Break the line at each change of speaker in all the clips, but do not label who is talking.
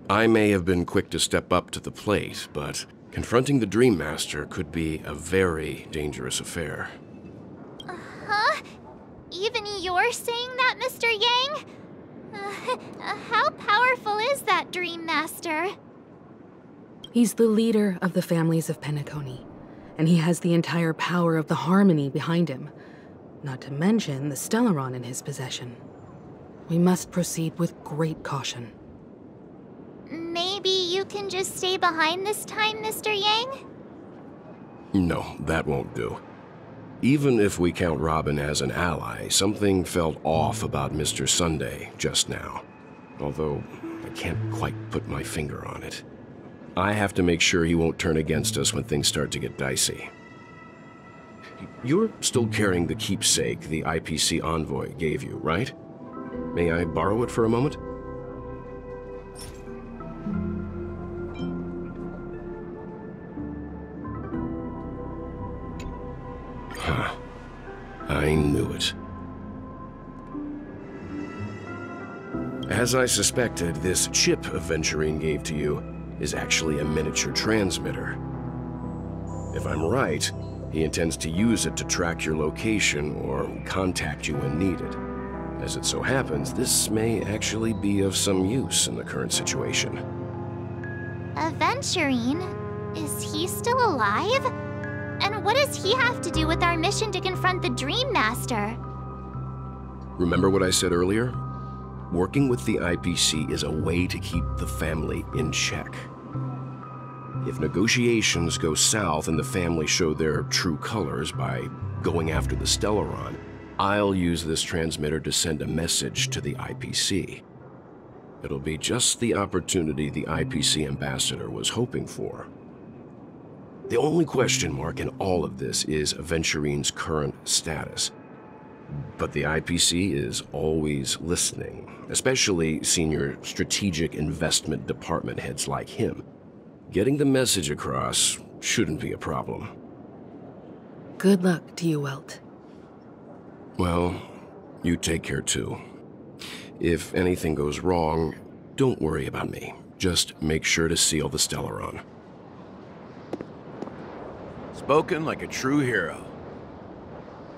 I may have been quick to step up to the plate, but confronting the Dream Master could be a very dangerous affair.
Huh? Even you're saying that, Mr. Yang? How powerful is that Dream Master?
He's the leader of the families of Penacony, and he has the entire power of the Harmony behind him, not to mention the Stellaron in his possession. We must proceed with great caution.
Maybe you can just stay behind this time, Mr. Yang?
No, that won't do. Even if we count Robin as an ally, something felt off about Mr. Sunday just now. Although, I can't quite put my finger on it. I have to make sure he won't turn against us when things start to get dicey. You're still carrying the keepsake the IPC envoy gave you, right? May I borrow it for a moment? Huh. I knew it. As I suspected, this chip Aventurine gave to you is actually a miniature transmitter. If I'm right, he intends to use it to track your location or contact you when needed. As it so happens, this may actually be of some use in the current situation.
Aventurine? Is he still alive? And what does he have to do with our mission to confront the Dream Master?
Remember what I said earlier? Working with the IPC is a way to keep the family in check. If negotiations go south and the family show their true colors by going after the Stellaron, I'll use this transmitter to send a message to the IPC. It'll be just the opportunity the IPC ambassador was hoping for. The only question mark in all of this is Aventurine's current status. But the IPC is always listening, especially senior strategic investment department heads like him. Getting the message across shouldn't be a problem.
Good luck to you, Welt.
Well, you take care too. If anything goes wrong, don't worry about me. Just make sure to seal the Stellaron.
Spoken like a true hero.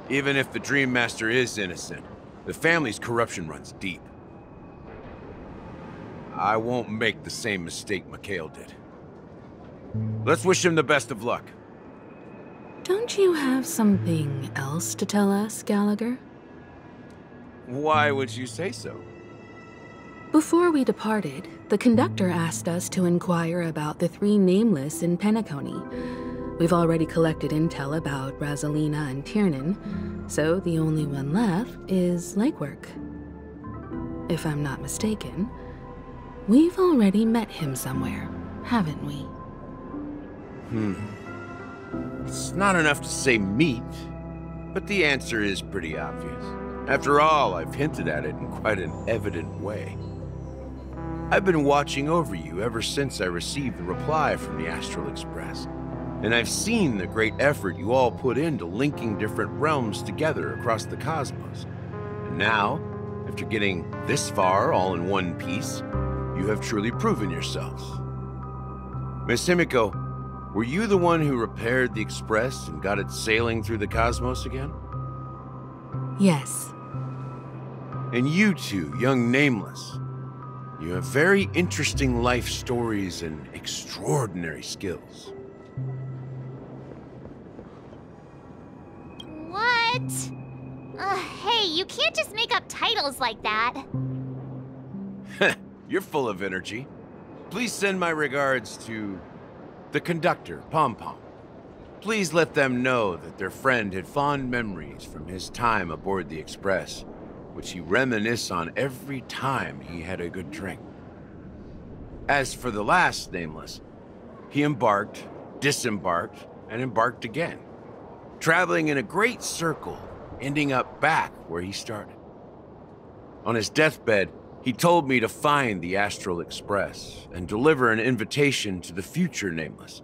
Even if the Dream Master is innocent, the family's corruption runs deep. I won't make the same mistake Mikhail did. Let's wish him the best of luck.
Don't you have something else to tell us, Gallagher?
Why would you say so?
Before we departed, the conductor asked us to inquire about the 3 nameless in Penacony. We've already collected intel about Razalina and Tiernan, so the only one left is legwork. If I'm not mistaken, we've already met him somewhere, haven't we?
It's not enough to say meet, but the answer is pretty obvious. After all, I've hinted at it in quite an evident way. I've been watching over you ever since I received the reply from the Astral Express, and I've seen the great effort you all put into linking different realms together across the cosmos. And now, after getting this far all in one piece, you have truly proven yourselves. Miss Himiko, were you the one who repaired the Express and got it sailing through the cosmos again?
Yes.
And you two, young Nameless, you have very interesting life stories and extraordinary skills.
What? Hey, you can't just make up titles like that.
You're full of energy. Please send my regards to the conductor, Pom Pom. Please let them know that their friend had fond memories from his time aboard the Express, which he reminisced on every time he had a good drink. As for the last Nameless, he embarked, disembarked, and embarked again, traveling in a great circle, ending up back where he started. On his deathbed, he told me to find the Astral Express and deliver an invitation to the future Nameless.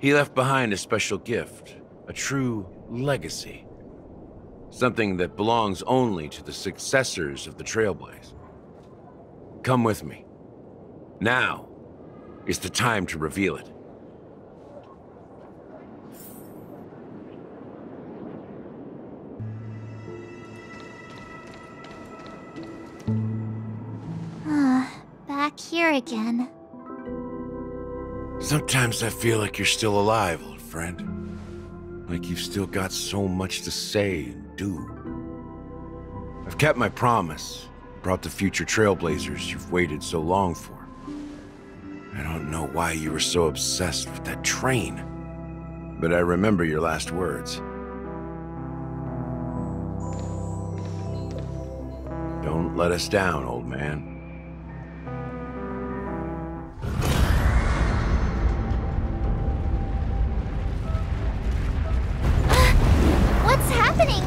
He left behind a special gift, a true legacy. Something that belongs only to the successors of the Trailblaze. Come with me. Now is the time to reveal it.
Back here again.
Sometimes I feel like you're still alive, old friend. Like you've still got so much to say and do. I've kept my promise, brought the future trailblazers you've waited so long for. I don't know why you were so obsessed with that train, but I remember your last words. Don't let us down, old man.
What's happening?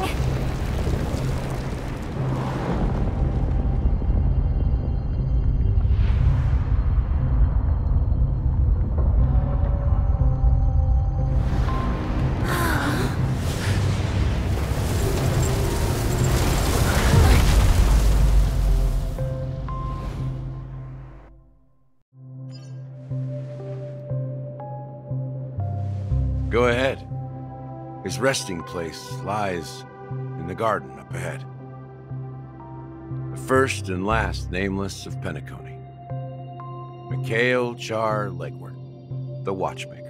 Go ahead. His resting place lies in the garden up ahead. The first and last nameless of Penacony. Mikhail Char Legwart, the Watchmaker.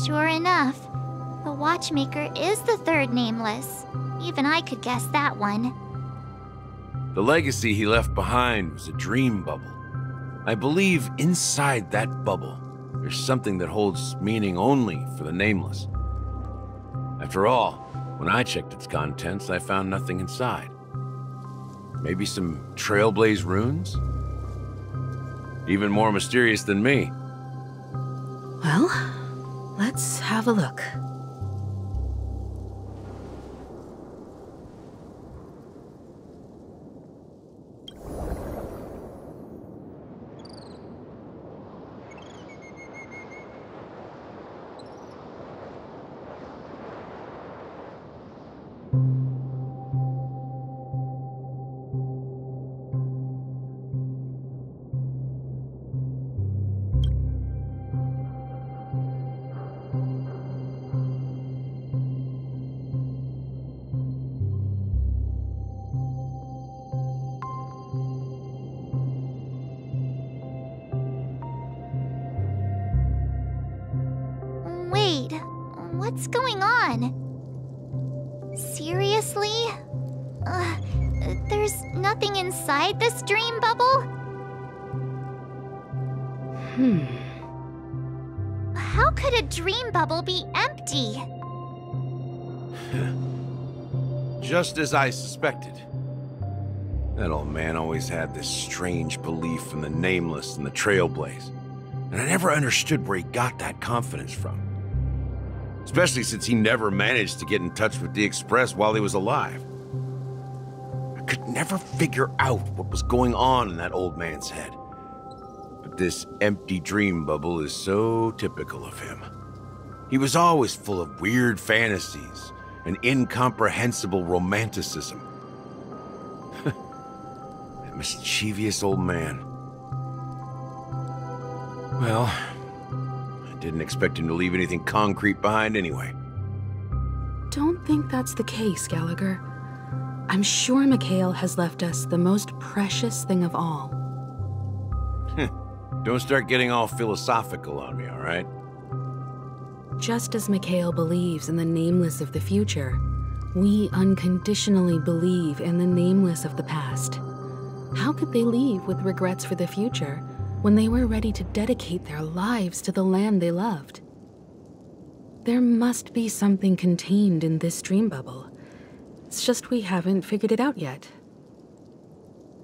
Sure enough, the Watchmaker is the third nameless. Even I could guess that one.
The legacy he left behind was a dream bubble. I believe inside that bubble, there's something that holds meaning only for the nameless. After all, when I checked its contents, I found nothing inside. Maybe some Trailblaze runes? Even more mysterious than me.
Well, let's have a look.
What's going on? Seriously? There's nothing inside this dream bubble? How could a dream bubble be empty?
Just as I suspected. That old man always had this strange belief in the Nameless and the Trailblaze, and I never understood where he got that confidence from. Especially since he never managed to get in touch with the Express while he was alive. I could never figure out what was going on in that old man's head. But this empty dream bubble is so typical of him. He was always full of weird fantasies and incomprehensible romanticism. That mischievous old man. Well, I didn't expect him to leave anything concrete behind anyway.
Don't think that's the case, Gallagher. I'm sure Mikhail has left us the most precious thing of all.
Don't start getting all philosophical on me, all right?
Just as Mikhail believes in the Nameless of the future, we unconditionally believe in the Nameless of the past. How could they leave with regrets for the future when they were ready to dedicate their lives to the land they loved? There must be something contained in this dream bubble. It's just we haven't figured it out yet.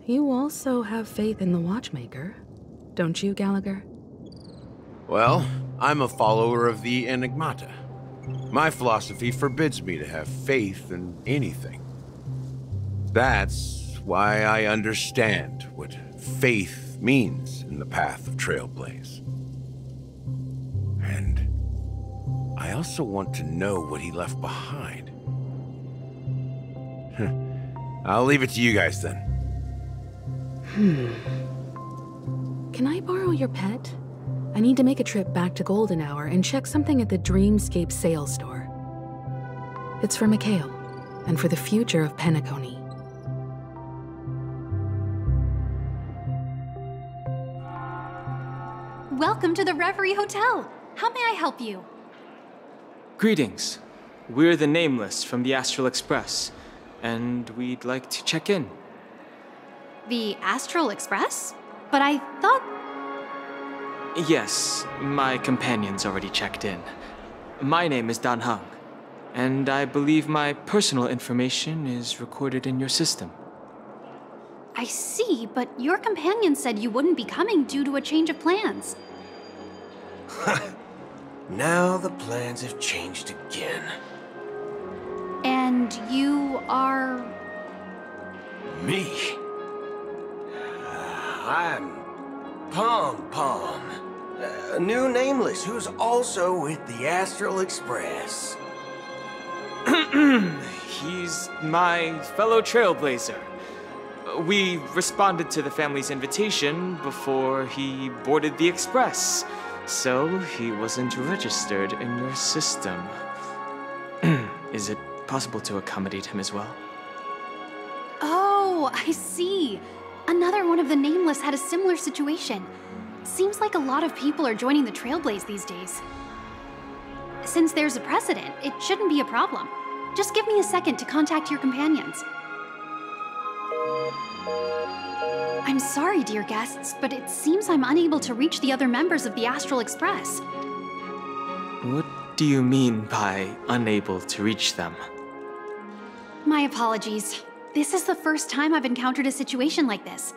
You also have faith in the Watchmaker, don't you, Gallagher?
Well, I'm a follower of the Enigmata. My philosophy forbids me to have faith in anything. That's why I understand what faith means in the path of Trailblaze. And I also want to know what he left behind. I'll leave it to you guys then.
Can I borrow your pet? I need to make a trip back to Golden Hour and check something at the Dreamscape sales store. It's for Mikhail, and for the future of Penacony.
Welcome to the Reverie Hotel. How may I help you?
Greetings. We're the Nameless from the Astral Express, and we'd like to check in.
The Astral Express? But I thought...
Yes, my companion's already checked in. My name is Dan Hung, and I believe my personal information is recorded in your system.
I see, but your companion said you wouldn't be coming due to a change of plans.
Now the plans have changed again.
And you are...
Me? I'm Pom Pom, a new Nameless who's also with the Astral Express.
He's my fellow Trailblazer. We responded to the family's invitation before he boarded the Express, so he wasn't registered in your system. Is it possible to accommodate him as well?
Oh, I see. Another one of the Nameless had a similar situation. Seems like a lot of people are joining the Trailblaze these days. Since there's a precedent, it shouldn't be a problem. Just give me a second to contact your companions. I'm sorry, dear guests, but it seems I'm unable to reach the other members of the Astral Express.
What do you mean by unable to reach them?
My apologies. This is the first time I've encountered a situation like this.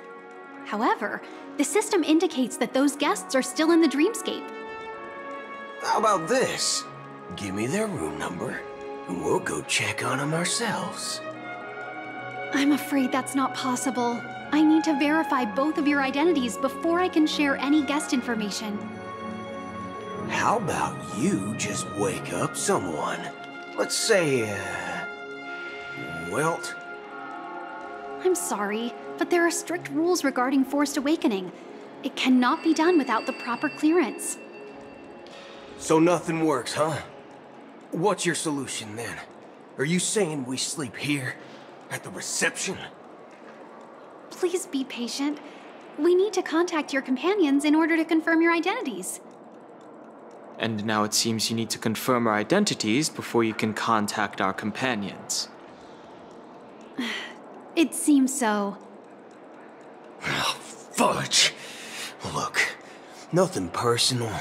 However, the system indicates that those guests are still in the Dreamscape.
How about this? Give me their room number, and we'll go check on them ourselves.
I'm afraid that's not possible. I need to verify both of your identities before I can share any guest information.
How about you just wake up someone? Let's say, Welt?
I'm sorry, but there are strict rules regarding forced awakening. It cannot be done without the proper clearance.
So nothing works, huh? What's your solution then? Are you saying we sleep here? At the reception?
Please be patient. We need to contact your companions in order to confirm your identities.
And now it seems you need to confirm our identities before you can contact our companions.
It seems so.
Oh, fudge. Look, nothing personal,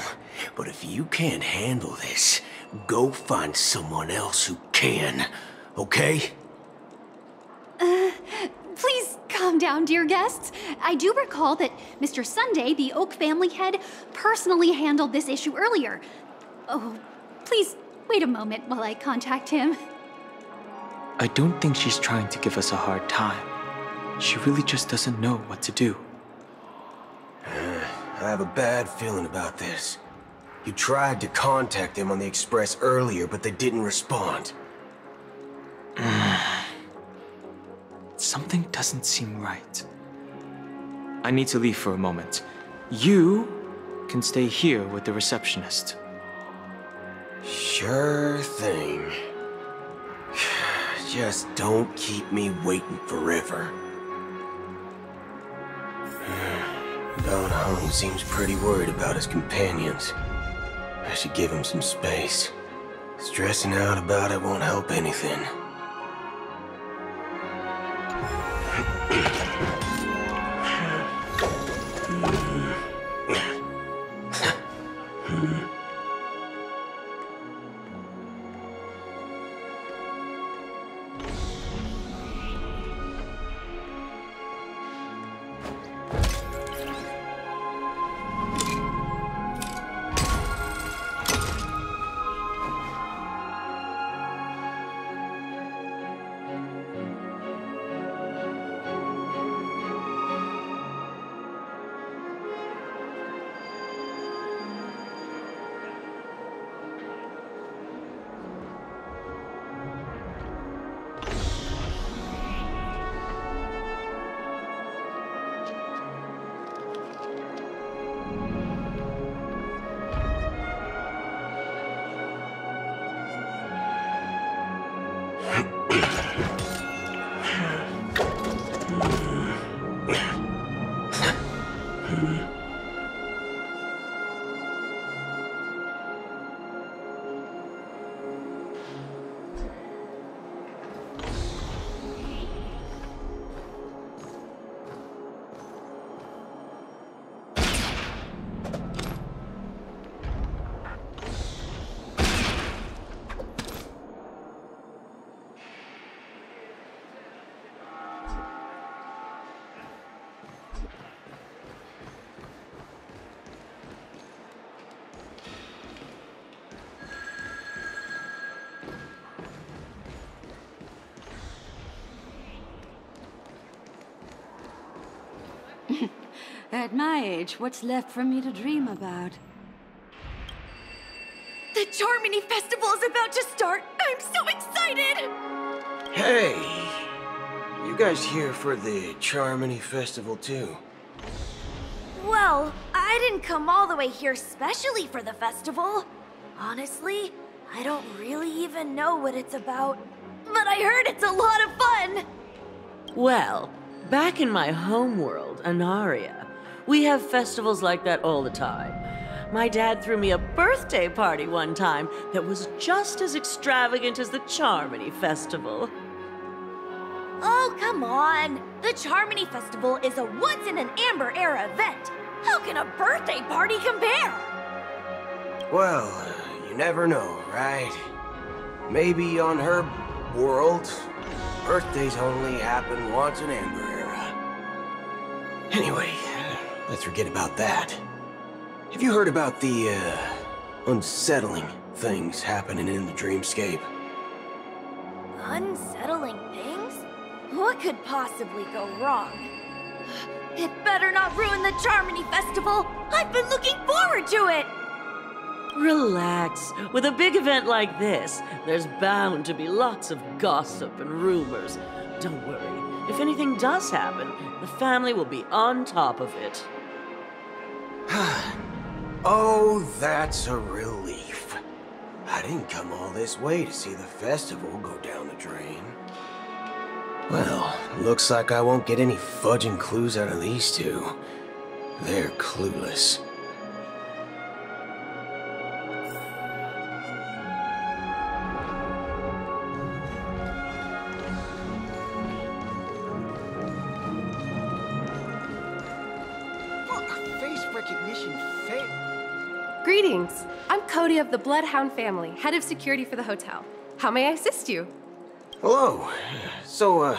but if you can't handle this, go find someone else who can, okay?
Please calm down, dear guests. I do recall that Mr. Sunday, the Oak family head, personally handled this issue earlier. Oh, please wait a moment while I contact him.
I don't think she's trying to give us a hard time. She really just doesn't know what to do.
I have a bad feeling about this. You tried to contact them on the Express earlier, but they didn't respond.
Something doesn't seem right. I need to leave for a moment. You can stay here with the receptionist.
Sure thing. Just don't keep me waiting forever. Don Hung seems pretty worried about his companions. I should give him some space. Stressing out about it won't help anything.
At my age, what's left for me to dream about?
The Charmony Festival is about to start! I'm so excited!
Hey! You guys here for the Charmony Festival too?
Well, I didn't come all the way here specially for the festival. Honestly, I don't really even know what it's about. But I heard it's a lot of fun!
Well, back in my homeworld, Anaria, we have festivals like that all the time. My dad threw me a birthday party one time that was just as extravagant as the Charmony Festival.
Oh, come on! The Charmony Festival is a once-in-an-Amber-era event! How can a birthday party compare?
Well, you never know, right? Maybe on her world, birthdays only happen once in Amber Era. Anyway, let's forget about that. Have you heard about the, unsettling things happening in the dreamscape?
Unsettling things? What could possibly go wrong? It better not ruin the Charmony Festival! I've been looking forward to it!
Relax. With a big event like this, there's bound to be lots of gossip and rumors. Don't worry. If anything does happen, the family will be on top of it.
Oh, that's a relief. I didn't come all this way to see the festival go down the drain. Well, looks like I won't get any fudging clues out of these two. They're clueless.
Greetings. I'm Cody of the Bloodhound family, head of security for the hotel. How may I assist you?
Hello. So,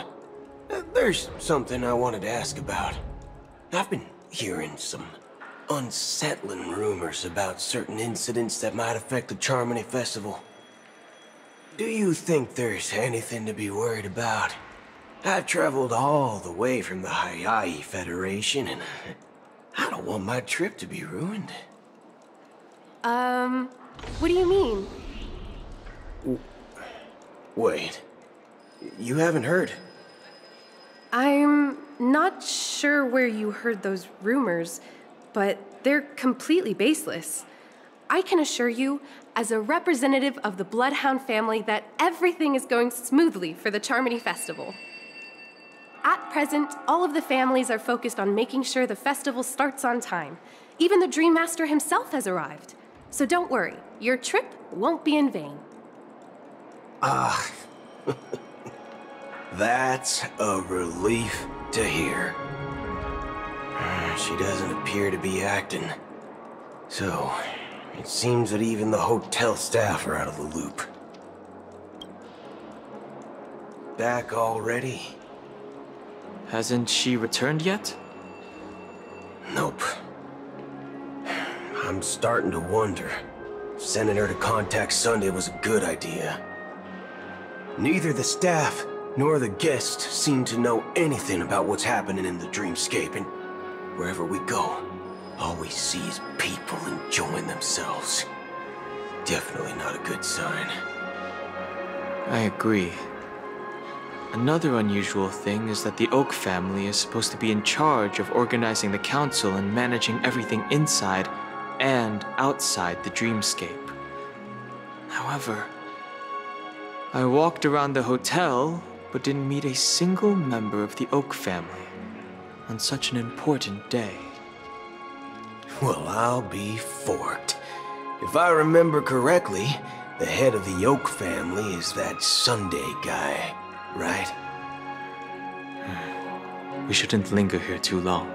there's something I wanted to ask about. I've been hearing some unsettling rumors about certain incidents that might affect the Charmony Festival. Do you think there's anything to be worried about? I've traveled all the way from the Hayaii Federation, and I don't want my trip to be ruined.
What do you mean?
Wait. You haven't heard?
I'm not sure where you heard those rumors, but they're completely baseless. I can assure you, as a representative of the Bloodhound family, that everything is going smoothly for the Charmony Festival. At present, all of the families are focused on making sure the festival starts on time. Even the Dream Master himself has arrived. So don't worry, your trip won't be in vain.
That's a relief to hear. She doesn't appear to be acting. So, it seems that even the hotel staff are out of the loop. Back already?
Hasn't she returned yet?
Nope. I'm starting to wonder if sending her to contact Sunday was a good idea. Neither the staff nor the guests seem to know anything about what's happening in the dreamscape, and wherever we go, all we see is people enjoying themselves. Definitely not a good sign.
I agree. Another unusual thing is that the Oak family is supposed to be in charge of organizing the council and managing everything inside and outside the dreamscape. However, I walked around the hotel, but didn't meet a single member of the Oak family on such an important day.
Well, I'll be forked. If I remember correctly, the head of the Oak family is that Sunday guy, right?
We shouldn't linger here too long.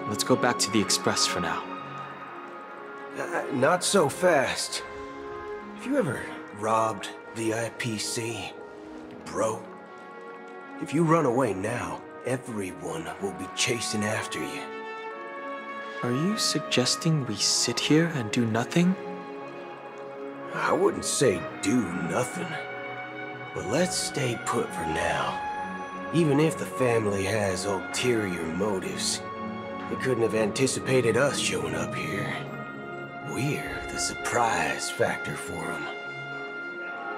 Let's go back to the Express for now.
Not so fast. Have you ever robbed the IPC, bro? If you run away now, everyone will be chasing after you.
Are you suggesting we sit here and do nothing?
I wouldn't say do nothing, but let's stay put for now. Even if the family has ulterior motives, they couldn't have anticipated us showing up here. We're the surprise factor for them.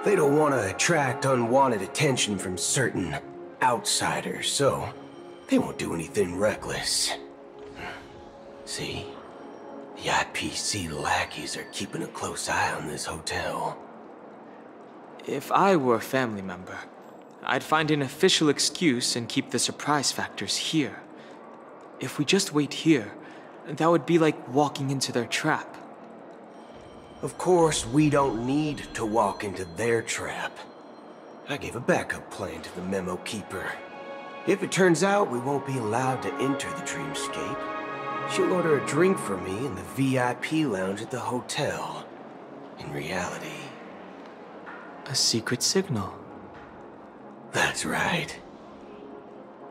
They don't want to attract unwanted attention from certain outsiders, so they won't do anything reckless. See? The IPC lackeys are keeping a close eye on this hotel.
If I were a family member, I'd find an official excuse and keep the surprise factors here. If we just wait here, that would be like walking into their trap.
Of course, we don't need to walk into their trap. I gave a backup plan to the memo keeper. If it turns out we won't be allowed to enter the dreamscape, she'll order a drink for me in the VIP lounge at the hotel. In reality...
A secret signal.
That's right.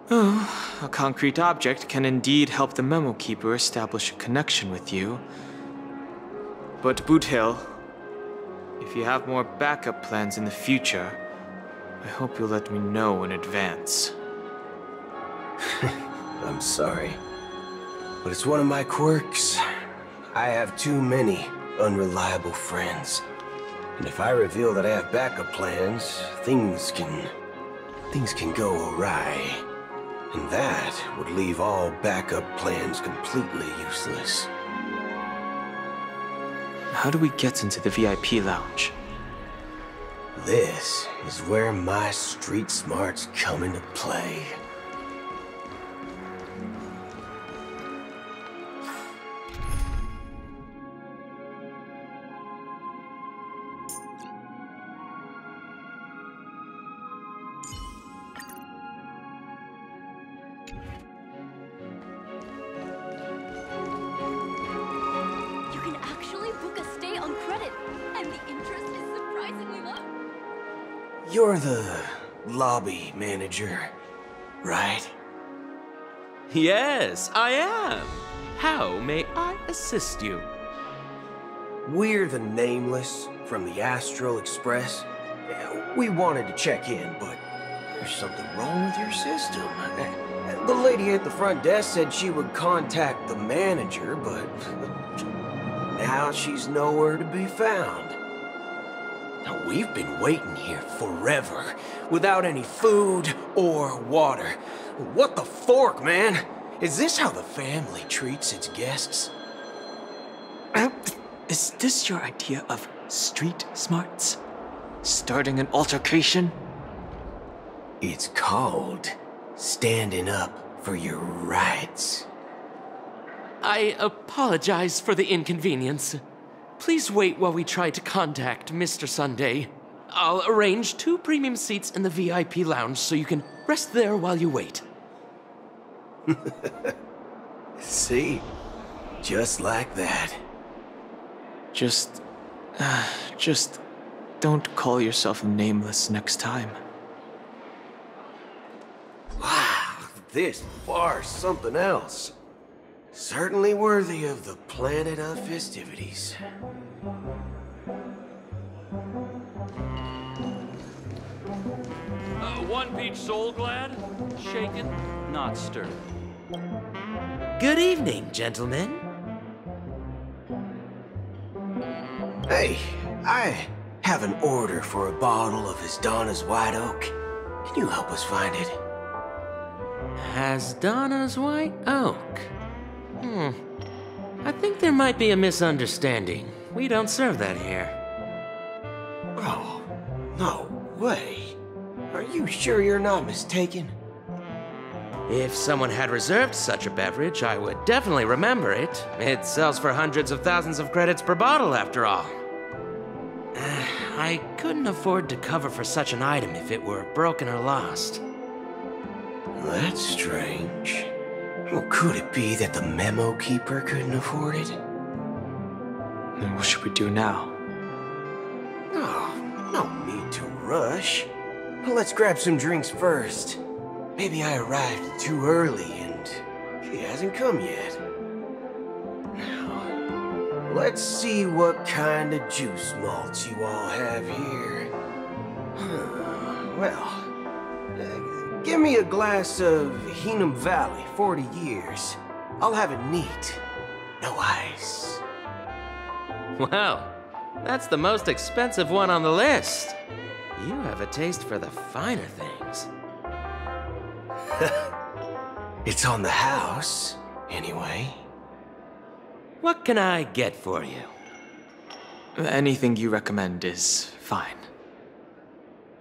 Oh, a concrete object can indeed help the memo keeper establish a connection with you. But Boot Hill, if you have more backup plans in the future, I hope you'll let me know in advance.
I'm sorry, but it's one of my quirks. I have too many unreliable friends. And if I reveal that I have backup plans, things can go awry. And that would leave all backup plans completely useless.
How do we get into the VIP lounge?
This is where my street smarts come into play.
You can actually
You're the lobby manager, right?
Yes, I am. How may I assist you?
We're the Nameless from the Astral Express. We wanted to check in, but there's something wrong with your system. The lady at the front desk said she would contact the manager, but now she's nowhere to be found. Now, we've been waiting here forever, without any food or water. What the fork, man? Is this how the family treats its guests?
Is this your idea of street smarts? Starting an altercation?
It's called standing up for your rights.
I apologize for the inconvenience. Please wait while we try to contact Mr. Sunday. I'll arrange 2 premium seats in the VIP lounge so you can rest there while you wait.
See? Just like that.
Just don't call yourself Nameless next time.
Wow, this bar's something else. Certainly worthy of the planet of festivities.
One peach soul glad? Shaken, not stirred.
Good evening, gentlemen.
Hey, I have an order for a bottle of Hasdana's White Oak. Can you help us find it?
Hasdana's White Oak. I think there might be a misunderstanding. We don't serve that here.
Oh, no way. Are you sure you're not mistaken?
If someone had reserved such a beverage, I would definitely remember it. It sells for hundreds of thousands of credits per bottle, after all. I couldn't afford to cover for such an item if it were broken or lost.
That's strange. Well, could it be that the memo keeper couldn't afford it?
Then what should we do now?
Oh, no need to rush. Well, let's grab some drinks first. Maybe I arrived too early and she hasn't come yet. Now, let's see what kind of juice malts you all have here. Well, give me a glass of Heenum Valley, 40 years. I'll have it neat. No ice.
Well, that's the most expensive one on the list. You have a taste for the finer things.
It's on the house, anyway.
What can I get for you?
Anything you recommend is fine.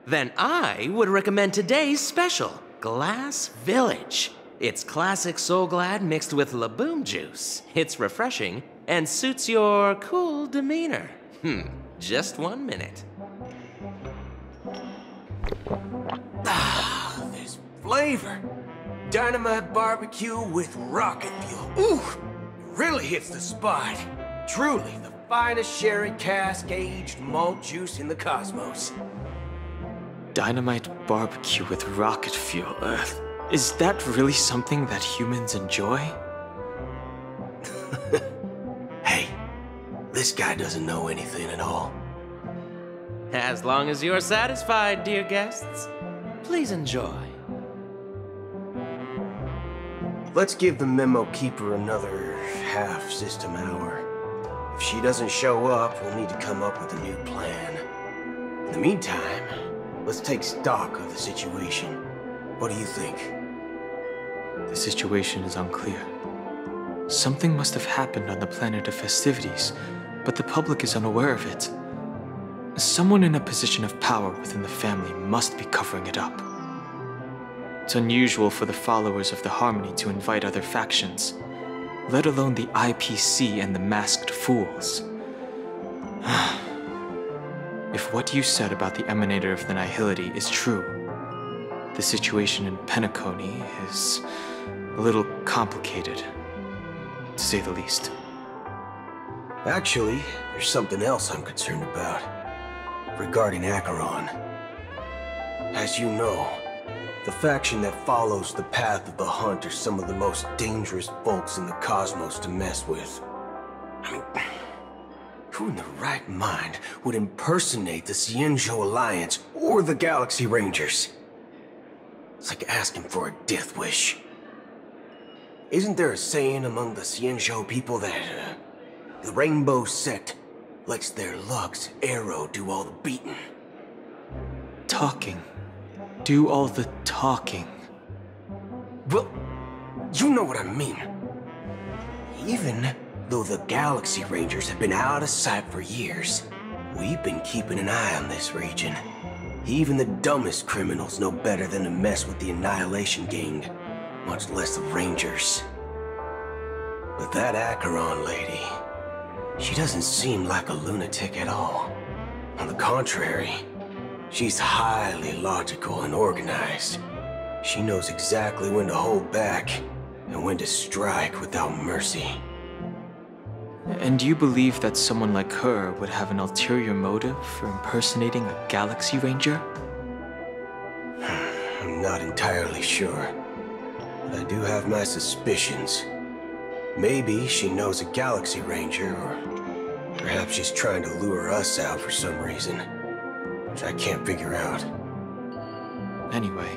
Then I would recommend today's special, Glass Village. It's classic Soul Glad mixed with Laboom juice. It's refreshing and suits your cool demeanor. Just 1 minute.
Ah, this flavor. Dynamite barbecue with rocket fuel. Ooh, really hits the spot. Truly the finest sherry cask-aged malt juice in the cosmos.
Dynamite barbecue with rocket fuel. Is that really something that humans enjoy?
Hey, this guy doesn't know anything at all.
As long as you're satisfied, dear guests, please enjoy.
Let's give the memo keeper another half-system hour. If she doesn't show up, we'll need to come up with a new plan. In the meantime, let's take stock of the situation. What do you think?
The situation is unclear. Something must have happened on the planet of festivities, but the public is unaware of it. Someone in a position of power within the family must be covering it up. It's unusual for the followers of the Harmony to invite other factions, let alone the IPC and the Masked Fools. If what you said about the Emanator of the Nihility is true, the situation in Penacony is a little complicated, to say the least.
Actually, there's something else I'm concerned about. Regarding Acheron. As you know, the faction that follows the path of the hunt are some of the most dangerous folks in the cosmos to mess with. I mean, who in their right mind would impersonate the Xianzhou Alliance or the Galaxy Rangers? It's like asking for a death wish. Isn't there a saying among the Xianzhou people that the Rainbow Sect lets their luck's arrow do all the beating?
Talking. Do all the talking.
Well, you know what I mean. Even though the Galaxy Rangers have been out of sight for years, we've been keeping an eye on this region. Even the dumbest criminals know better than to mess with the Annihilation Gang, much less the Rangers. But that Acheron lady, she doesn't seem like a lunatic at all. On the contrary, she's highly logical and organized. She knows exactly when to hold back and when to strike without mercy.
And you believe that someone like her would have an ulterior motive for impersonating a Galaxy Ranger?
I'm not entirely sure, but I do have my suspicions. Maybe she knows a Galaxy Ranger, or perhaps she's trying to lure us out for some reason, which I can't figure out.
Anyway,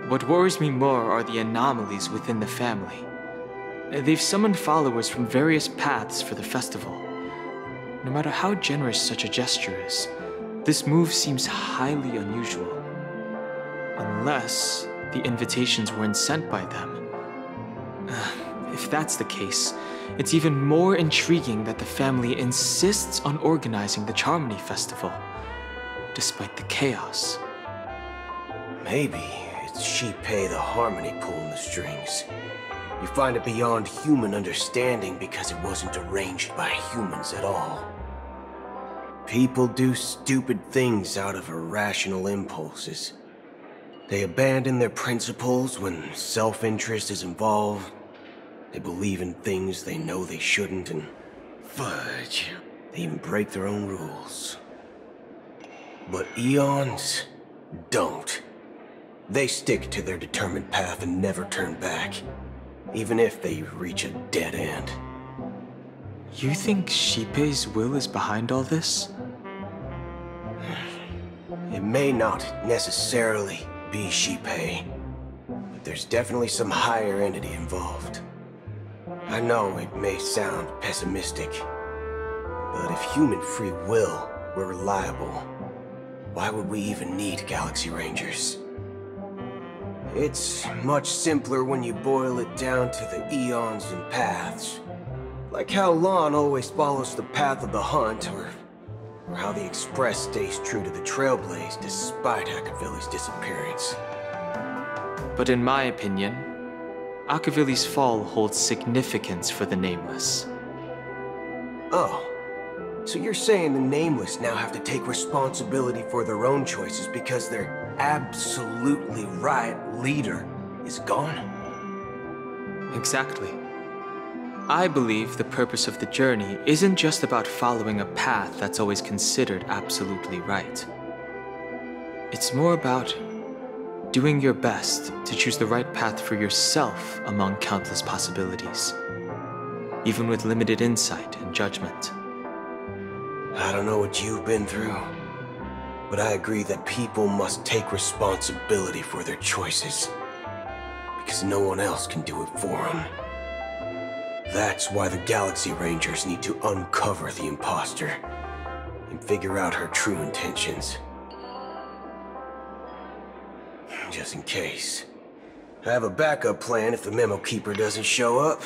what worries me more are the anomalies within the family. They've summoned followers from various paths for the festival. No matter how generous such a gesture is, this move seems highly unusual. Unless the invitations weren't sent by them. If that's the case, it's even more intriguing that the family insists on organizing the Charmony Festival, despite the chaos.
Maybe it's Shipei the Harmony pulling the strings. You find it beyond human understanding because it wasn't arranged by humans at all. People do stupid things out of irrational impulses. They abandon their principles when self-interest is involved. They believe in things they know they shouldn't, and fudge, they even break their own rules. But Eons don't. They stick to their determined path and never turn back, even if they reach a dead end.
You think Shipei's will is behind all this?
It may not necessarily be Shipei, but there's definitely some higher entity involved. I know it may sound pessimistic, but if human free will were reliable, why would we even need Galaxy Rangers? It's much simpler when you boil it down to the eons and paths. Like how Lon always follows the path of the hunt, or how the Express stays true to the Trailblaze despite Akavili's disappearance.
But in my opinion, Akavili's fall holds significance for the Nameless.
Oh, so you're saying the Nameless now have to take responsibility for their own choices because their absolutely right leader is gone?
Exactly. I believe the purpose of the journey isn't just about following a path that's always considered absolutely right. It's more about doing your best to choose the right path for yourself among countless possibilities, even with limited insight and judgment.
I don't know what you've been through, but I agree that people must take responsibility for their choices, because no one else can do it for them. That's why the Galaxy Rangers need to uncover the imposter and figure out her true intentions. Just in case. I have a backup plan if the Memo Keeper doesn't show up.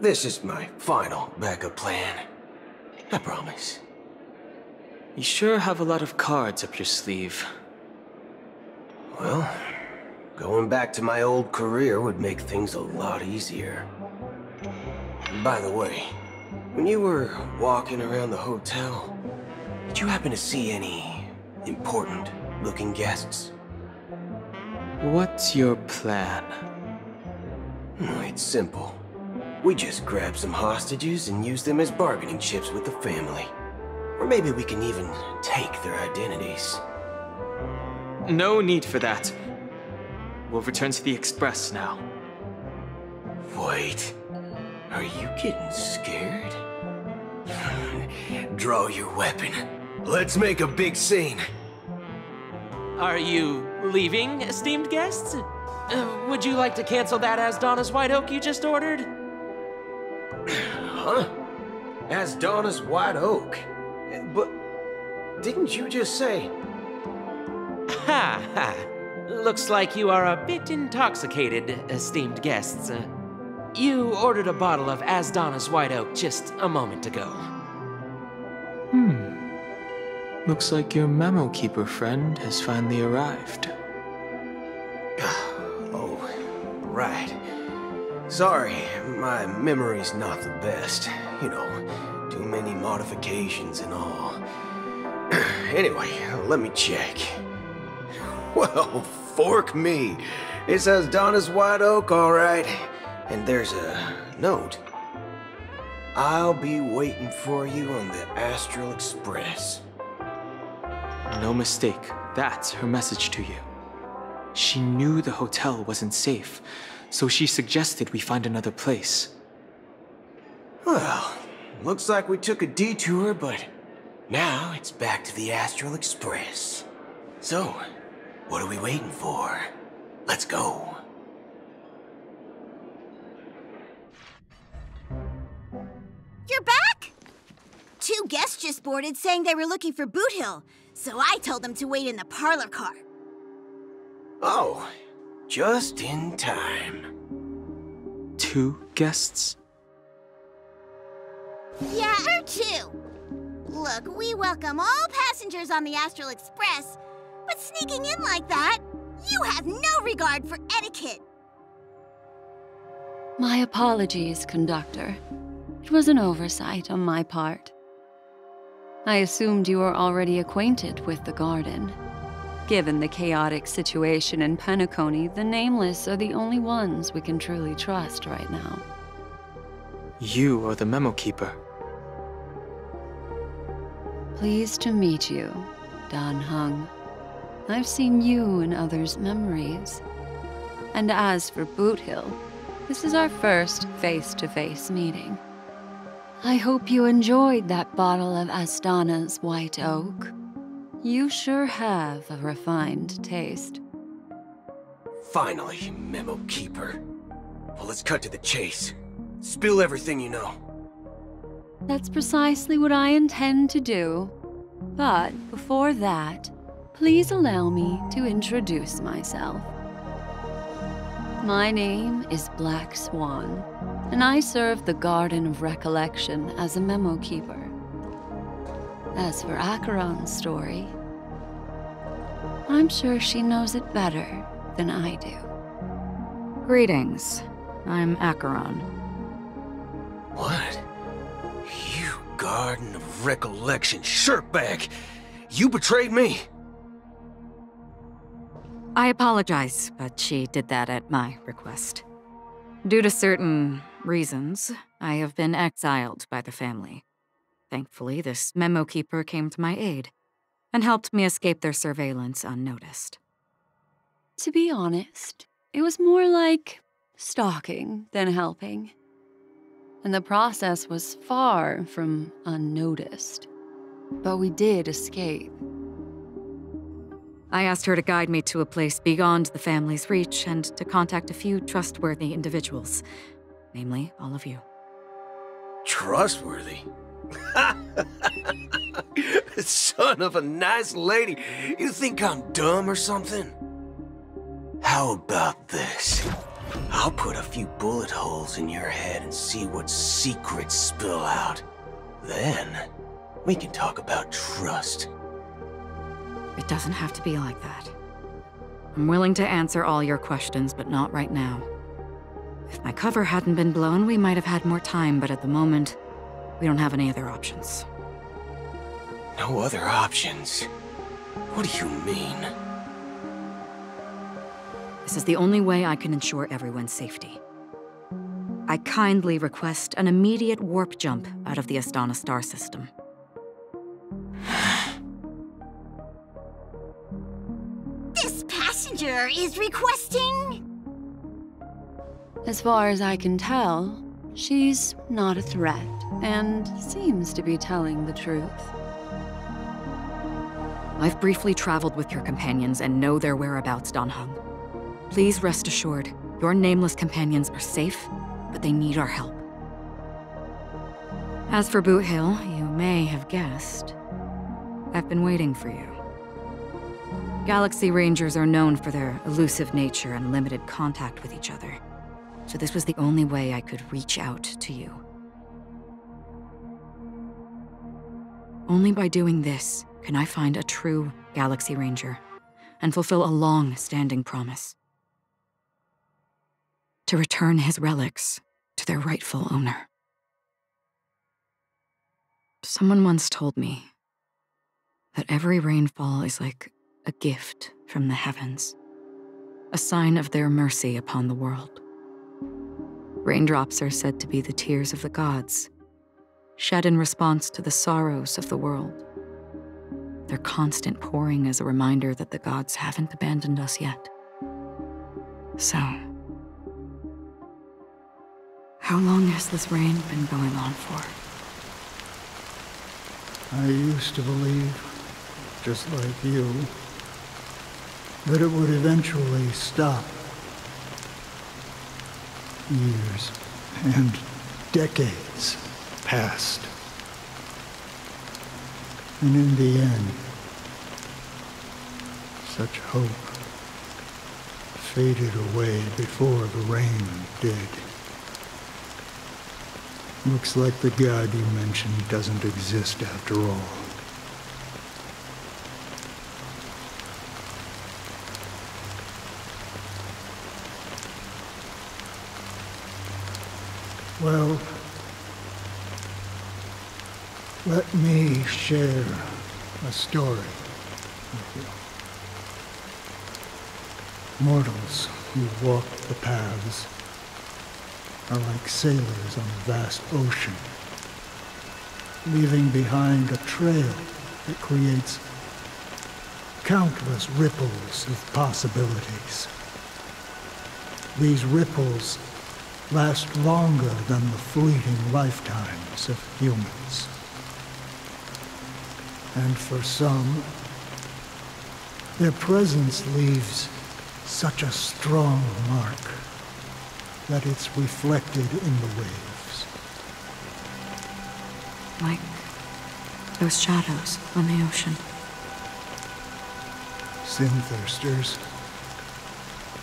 This is my final backup plan. I promise.
You sure have a lot of cards up your sleeve.
Well, going back to my old career would make things a lot easier. By the way, when you were walking around the hotel, did you happen to see any important-looking guests?
What's your plan?
It's simple. We just grab some hostages and use them as bargaining chips with the family. Or maybe we can even take their identities.
No need for that. We'll return to the Express now.
Wait, are you getting scared? Draw your weapon. Let's make a big scene.
Are you leaving, esteemed guests? Would you like to cancel that Asdona's White Oak you just ordered?
Huh? Asdona's White Oak? But didn't you just say...
Ha ha. Looks like you are a bit intoxicated, esteemed guests. You ordered a bottle of Asdona's White Oak just a moment ago.
Looks like your Memo Keeper friend has finally arrived.
Oh, right. Sorry, my memory's not the best. You know, too many modifications and all. Anyway, let me check. Well, fork me. It says Donna's White Oak, all right. And there's a note. I'll be waiting for you on the Astral Express.
No mistake, that's her message to you. She knew the hotel wasn't safe, so she suggested we find another place.
Well, looks like we took a detour, but now it's back to the Astral Express. So, what are we waiting for? Let's go.
You're back? 2 guests just boarded saying they were looking for Boot Hill, so I told them to wait in the parlor car.
Oh, just in time.
2 guests?
Yeah, or 2. Look, we welcome all passengers on the Astral Express, but sneaking in like that, you have no regard for etiquette.
My apologies, conductor. It was an oversight on my part. I assumed you were already acquainted with the garden. Given the chaotic situation in Penacony, the Nameless are the only ones we can truly trust right now.
You are the Memo Keeper.
Pleased to meet you, Dan Hung. I've seen you in others' memories. And as for Boot Hill, this is our first face-to-face meeting. I hope you enjoyed that bottle of Asdona's White Oak. You sure have a refined taste.
Finally, Memo Keeper. Well, let's cut to the chase. Spill everything you know.
That's precisely what I intend to do. But before that, please allow me to introduce myself. My name is Black Swan, and I serve the Garden of Recollection as a Memo Keeper. As for Acheron's story, I'm sure she knows it better than I do.
Greetings. I'm Acheron.
What? You Garden of Recollection shirtbag! You betrayed me!
I apologize, but she did that at my request. Due to certain reasons, I have been exiled by the family. Thankfully, this Memo Keeper came to my aid and helped me escape their surveillance unnoticed.
To be honest, it was more like stalking than helping. And the process was far from unnoticed. But we did escape.
I asked her to guide me to a place beyond the family's reach and to contact a few trustworthy individuals, namely all of you.
Trustworthy? Son of a nice lady, you think I'm dumb or something? How about this? I'll put a few bullet holes in your head and see what secrets spill out. Then, we can talk about trust.
It doesn't have to be like that. I'm willing to answer all your questions, but not right now. If my cover hadn't been blown, we might have had more time, but at the moment, we don't have any other options.
No other options? What do you mean?
This is the only way I can ensure everyone's safety. I kindly request an immediate warp jump out of the Astana star system.
Ranger is requesting?
As far as I can tell, she's not a threat and seems to be telling the truth.
I've briefly traveled with your companions and know their whereabouts, Don Hung. Please rest assured, your nameless companions are safe, but they need our help. As for Boot Hill, you may have guessed, I've been waiting for you. Galaxy Rangers are known for their elusive nature and limited contact with each other, so this was the only way I could reach out to you. Only by doing this can I find a true Galaxy Ranger and fulfill a long-standing promise. To return his relics to their rightful owner. Someone once told me that every rainfall is like a gift from the heavens, a sign of their mercy upon the world. Raindrops are said to be the tears of the gods, shed in response to the sorrows of the world. Their constant pouring is a reminder that the gods haven't abandoned us yet. So, how long has this rain been going on for?
I used to believe, just like you, that it would eventually stop. Years and decades passed. And in the end, such hope faded away before the rain did. Looks like the god you mentioned doesn't exist after all. Well, let me share a story with you. Mortals who walk the paths are like sailors on a vast ocean, leaving behind a trail that creates countless ripples of possibilities. These ripples last longer than the fleeting lifetimes of humans. And for some, their presence leaves such a strong mark that it's reflected in the waves.
Like those shadows on the ocean.
Sin-thirsters,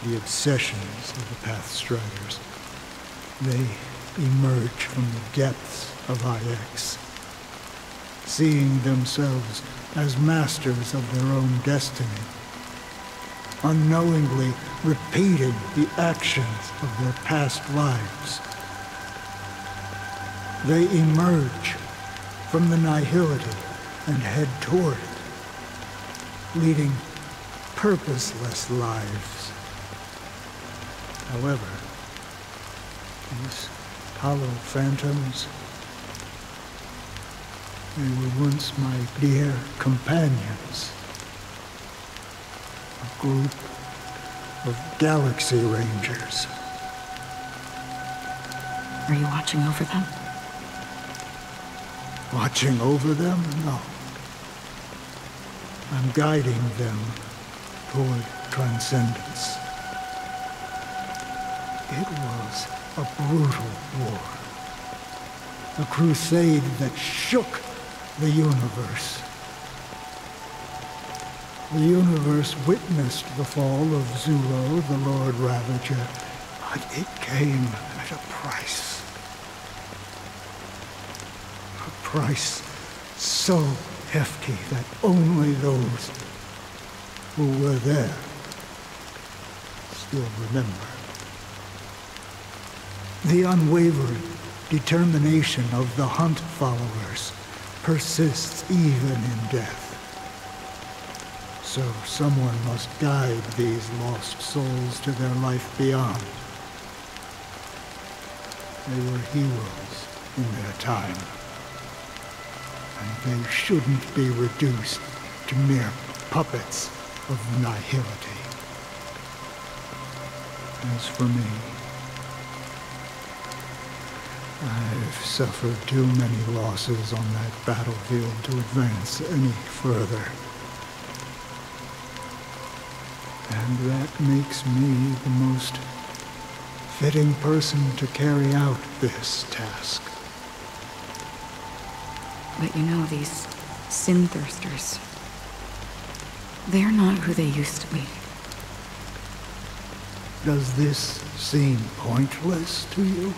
the obsessions of the Pathstriders, they emerge from the depths of IX, seeing themselves as masters of their own destiny, unknowingly repeating the actions of their past lives. They emerge from the nihility and head toward it, leading purposeless lives. However, these hollow phantoms, they were once my dear companions. A group of Galaxy Rangers.
Are you watching over them?
Watching over them? No. I'm guiding them toward transcendence. It was a brutal war. A crusade that shook the universe. The universe witnessed the fall of Zulo, the Lord Ravager, but it came at a price. A price so hefty that only those who were there still remember. The unwavering determination of the Hunt followers persists even in death. So someone must guide these lost souls to their life beyond. They were heroes in their time. And they shouldn't be reduced to mere puppets of nihility. As for me, I've suffered too many losses on that battlefield to advance any further. And that makes me the most fitting person to carry out this task.
But you know, these sin thirsters, they're not who they used to be.
Does this seem pointless to you?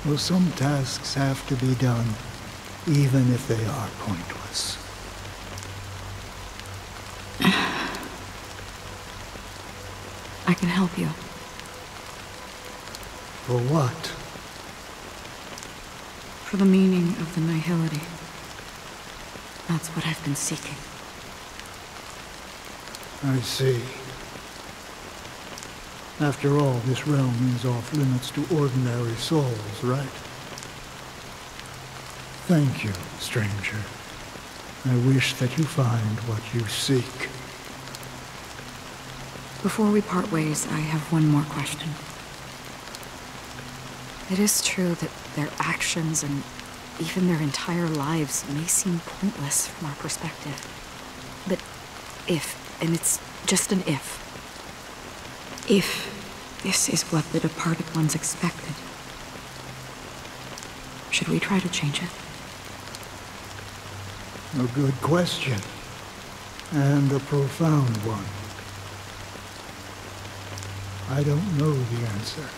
Well, some tasks have to be done, even if they are pointless.
I can help you.
For what?
For the meaning of the nihility. That's what I've been seeking.
I see. After all, this realm is off limits to ordinary souls, right? Thank you, stranger. I wish that you find what you seek.
Before we part ways, I have one more question. It is true that their actions and even their entire lives may seem pointless from our perspective. But if, and it's just an if this is what the departed ones expected, should we try to change it?
A good question. And a profound one. I don't know the answer.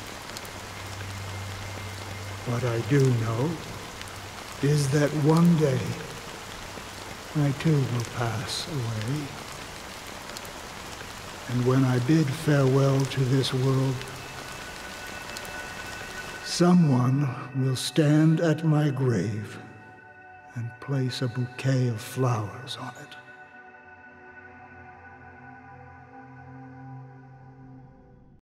What I do know is that one day I too will pass away. And when I bid farewell to this world, someone will stand at my grave and place a bouquet of flowers on it.